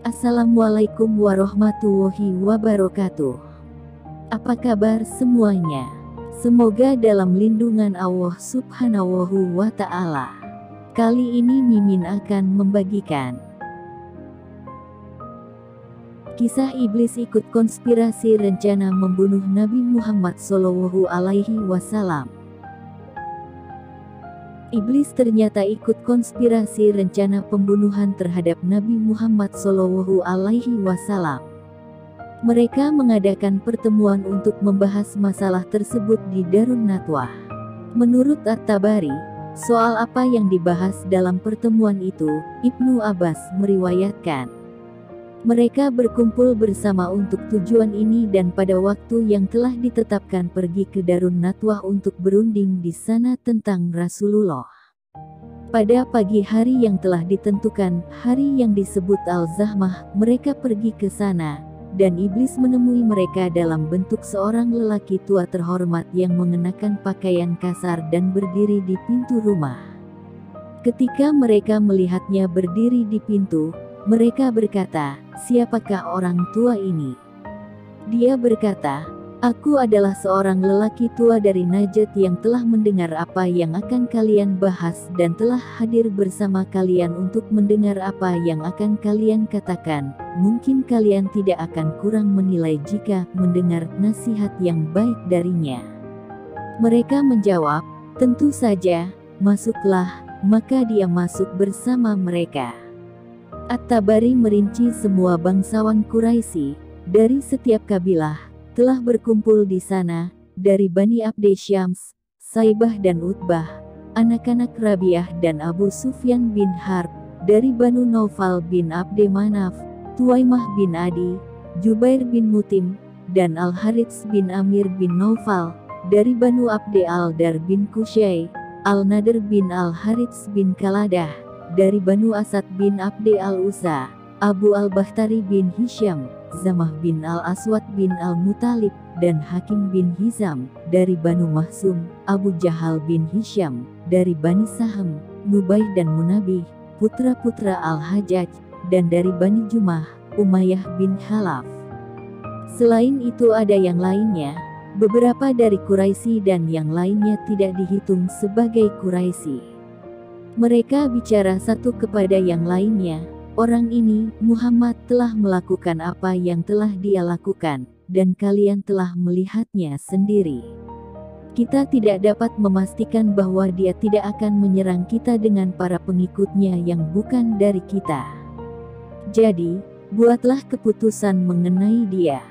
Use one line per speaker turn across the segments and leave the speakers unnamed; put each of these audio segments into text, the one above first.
Assalamualaikum warahmatullahi wabarakatuh. Apa kabar semuanya? Semoga dalam lindungan Allah Subhanahu wa Ta'ala. Kali ini Mimin akan membagikan kisah iblis ikut konspirasi rencana membunuh Nabi Muhammad SAW. Iblis ternyata ikut konspirasi rencana pembunuhan terhadap Nabi Muhammad SAW. Mereka mengadakan pertemuan untuk membahas masalah tersebut di Darun Nadwah. Menurut At-Tabari, soal apa yang dibahas dalam pertemuan itu, Ibnu Abbas meriwayatkan, mereka berkumpul bersama untuk tujuan ini dan pada waktu yang telah ditetapkan pergi ke Darun Nadwah untuk berunding di sana tentang Rasulullah. Pada pagi hari yang telah ditentukan, hari yang disebut Al-Zahmah, mereka pergi ke sana, dan iblis menemui mereka dalam bentuk seorang lelaki tua terhormat yang mengenakan pakaian kasar dan berdiri di pintu rumah. Ketika mereka melihatnya berdiri di pintu, mereka berkata, "Siapakah orang tua ini?" Dia berkata, "Aku adalah seorang lelaki tua dari Najd yang telah mendengar apa yang akan kalian bahas dan telah hadir bersama kalian untuk mendengar apa yang akan kalian katakan. Mungkin kalian tidak akan kurang menilai jika mendengar nasihat yang baik darinya." Mereka menjawab, "Tentu saja, masuklah." Maka dia masuk bersama mereka. At-Tabari merinci semua bangsawan Quraisy dari setiap kabilah telah berkumpul di sana, dari Bani Abdi Syams, Saibah dan Utbah, anak-anak Rabi'ah dan Abu Sufyan bin Harb, dari Banu Naufal bin Abdi Manaf, Tuwaimah bin Adi, Jubair bin Mutim, dan Al-Harits bin Amir bin Naufal, dari Banu Abdi Al-Dar bin Qusay, Al-Nadir bin Al-Harits bin Kaladah, dari Banu Asad bin Abdi Al-Usa, Abu Al-Bakhtari bin Hisham, Zamah bin Al-Aswad bin Al-Mutalib, dan Hakim bin Hizam, dari Banu Mahsum, Abu Jahal bin Hisham, dari Bani Saham, Nubaih dan Munabih, putra-putra Al-Hajjaj, dan dari Bani Jumah, Umayyah bin Khalaf. Selain itu ada yang lainnya, beberapa dari Quraisy dan yang lainnya tidak dihitung sebagai Quraisy. Mereka bicara satu kepada yang lainnya, "Orang ini, Muhammad, telah melakukan apa yang telah dia lakukan, dan kalian telah melihatnya sendiri. Kita tidak dapat memastikan bahwa dia tidak akan menyerang kita dengan para pengikutnya yang bukan dari kita. Jadi, buatlah keputusan mengenai dia."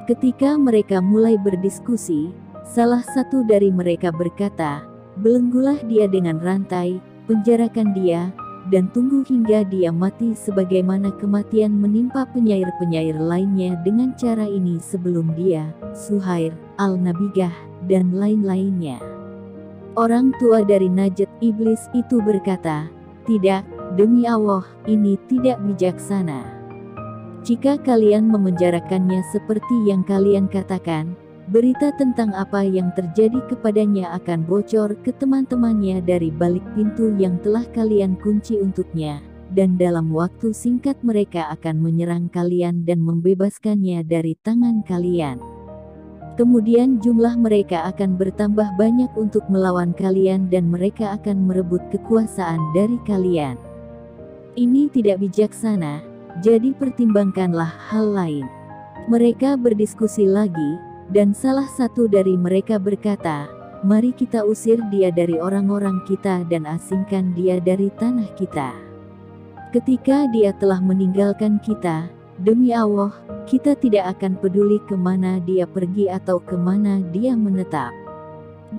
Ketika mereka mulai berdiskusi, salah satu dari mereka berkata, "Belenggulah dia dengan rantai, penjarakan dia, dan tunggu hingga dia mati sebagaimana kematian menimpa penyair-penyair lainnya dengan cara ini sebelum dia, Suhair, Al-Nabigah, dan lain-lainnya." Orang tua dari Najd, iblis itu berkata, "Tidak, demi Allah, ini tidak bijaksana. Jika kalian memenjarakannya seperti yang kalian katakan, berita tentang apa yang terjadi kepadanya akan bocor ke teman-temannya dari balik pintu yang telah kalian kunci untuknya, dan dalam waktu singkat mereka akan menyerang kalian dan membebaskannya dari tangan kalian. Kemudian jumlah mereka akan bertambah banyak untuk melawan kalian dan mereka akan merebut kekuasaan dari kalian. Ini tidak bijaksana, jadi pertimbangkanlah hal lain." Mereka berdiskusi lagi, dan salah satu dari mereka berkata, "Mari kita usir dia dari orang-orang kita dan asingkan dia dari tanah kita. Ketika dia telah meninggalkan kita, demi Allah, kita tidak akan peduli kemana dia pergi atau kemana dia menetap.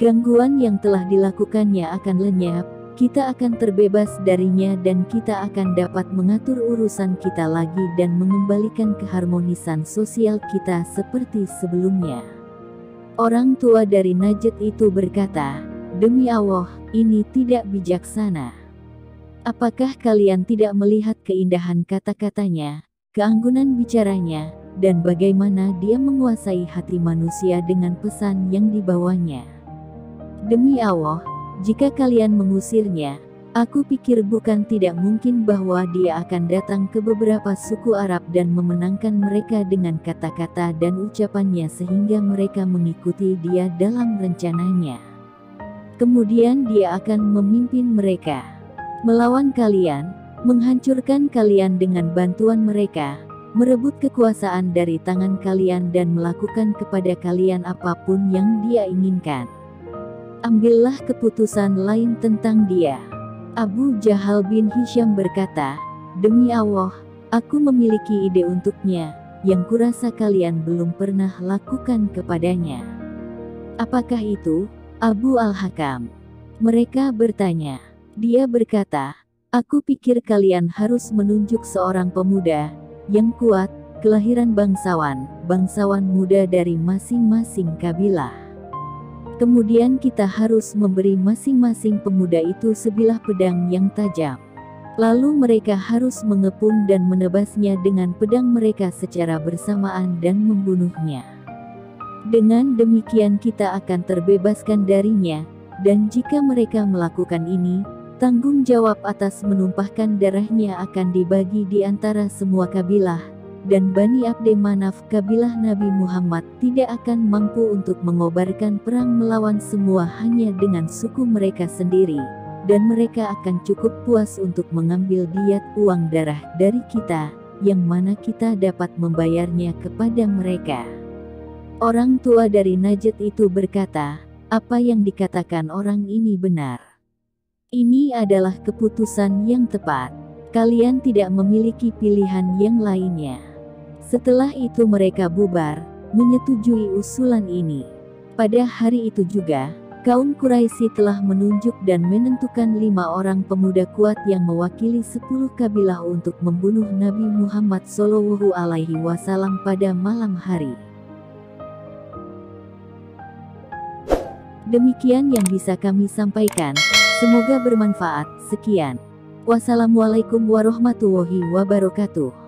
Gangguan yang telah dilakukannya akan lenyap, kita akan terbebas darinya dan kita akan dapat mengatur urusan kita lagi dan mengembalikan keharmonisan sosial kita seperti sebelumnya." Orang tua dari Najd itu berkata, "Demi Allah, ini tidak bijaksana. Apakah kalian tidak melihat keindahan kata-katanya, keanggunan bicaranya, dan bagaimana dia menguasai hati manusia dengan pesan yang dibawanya? Demi Allah, jika kalian mengusirnya, Aku pikir bukan tidak mungkin bahwa dia akan datang ke beberapa suku Arab dan memenangkan mereka dengan kata-kata dan ucapannya sehingga mereka mengikuti dia dalam rencananya. Kemudian dia akan memimpin mereka melawan kalian, menghancurkan kalian dengan bantuan mereka, merebut kekuasaan dari tangan kalian dan melakukan kepada kalian apapun yang dia inginkan. Ambillah keputusan lain tentang dia. Abu Jahal bin Hisham berkata, "Demi Allah, aku memiliki ide untuknya, yang kurasa kalian belum pernah lakukan kepadanya." "Apakah itu, Abu Al-Hakam?" mereka bertanya. Dia berkata, "Aku pikir kalian harus menunjuk seorang pemuda yang kuat, kelahiran bangsawan muda dari masing-masing kabilah. Kemudian kita harus memberi masing-masing pemuda itu sebilah pedang yang tajam. Lalu mereka harus mengepung dan menebasnya dengan pedang mereka secara bersamaan dan membunuhnya. Dengan demikian kita akan terbebaskan darinya, dan jika mereka melakukan ini, tanggung jawab atas menumpahkan darahnya akan dibagi di antara semua kabilah, dan Bani Abd Manaf kabilah Nabi Muhammad tidak akan mampu untuk mengobarkan perang melawan semua hanya dengan suku mereka sendiri, dan mereka akan cukup puas untuk mengambil diat uang darah dari kita, yang mana kita dapat membayarnya kepada mereka." Orang tua dari Najd itu berkata, "Apa yang dikatakan orang ini benar. Ini adalah keputusan yang tepat. Kalian tidak memiliki pilihan yang lainnya." Setelah itu mereka bubar, menyetujui usulan ini. Pada hari itu juga, kaum Quraisy telah menunjuk dan menentukan 5 orang pemuda kuat yang mewakili 10 kabilah untuk membunuh Nabi Muhammad SAW pada malam hari. Demikian yang bisa kami sampaikan, semoga bermanfaat. Sekian. Wassalamualaikum warahmatullahi wabarakatuh.